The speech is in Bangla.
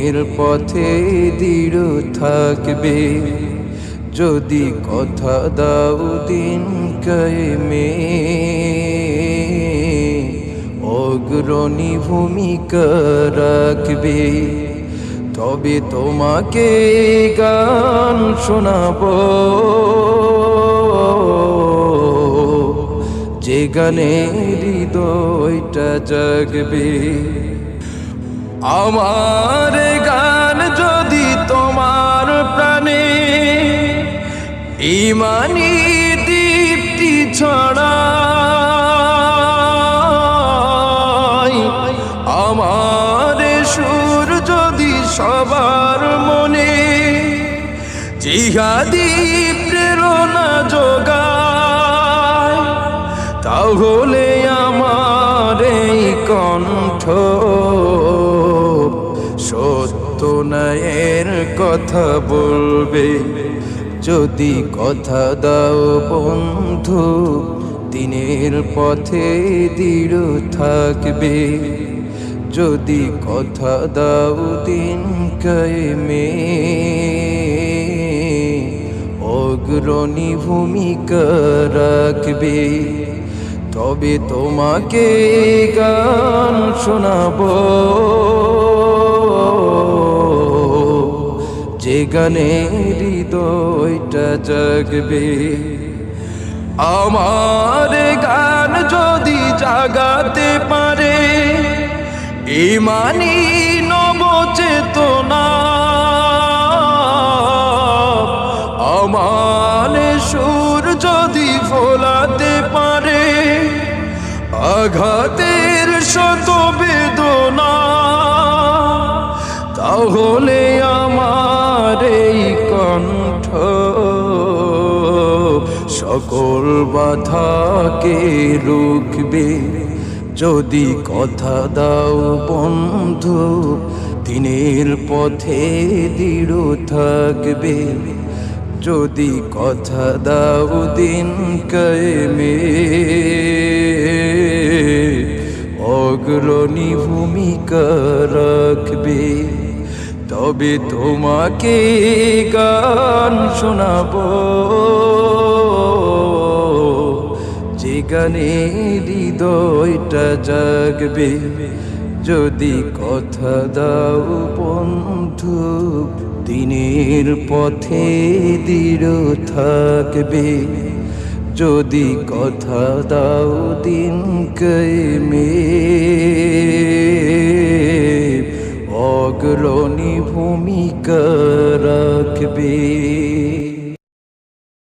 দিনের পথে দৃঢ় থাকবে, যদি কথা দাও দিন কায়েমে অগ্রণী ভূমিকা রাখবে। তবে তোমাকে গান শোনাবো, যে গানে হৃদয়টা জাগবে। আমার গান যদি তোমার প্রাণে ঈমানি দীপ্তি ছড়ায়, আমার সুর যদি সবার মনে জিহাদি প্রেরণা যোগায়, তাহলে আমার এই কণ্ঠ সত্য ন্যায়ের কথা বলবে। যদি কথা দাও বন্ধু দিনের পথে দৃঢ় থাকবে, যদি কথা দাও দিন কায়েমে অগ্রণী ভূমিকা রাখবে। তবে তোমাকে গান শোনাবো, যে গানে হৃদয়টা জাগবে। আমার গান যদি জাগাতে পারে ঈমানি নবচেতনা, আমার সুর যদি ফোলাতে পারে আঘাতের শত বেদনা, তাহলে আমার এই কণ্ঠ সকল বাধাকে রুখবে। যদি কথা দাও বন্ধু দিনের পথে দৃঢ় থাকবে, যদি কথা দাও দিন কায়েমে অগ্রণী ভূমিকা রাখবে। তবে তোমাকে গান শোনাবো, যে গানে হৃদয়টা জাগবে। যদি কথা দাও বন্ধু দিনের পথে দৃঢ় থাকবে, যদি কথা দাও দিন কায়েমে অগ্রণী ভূমিকা রাখবে।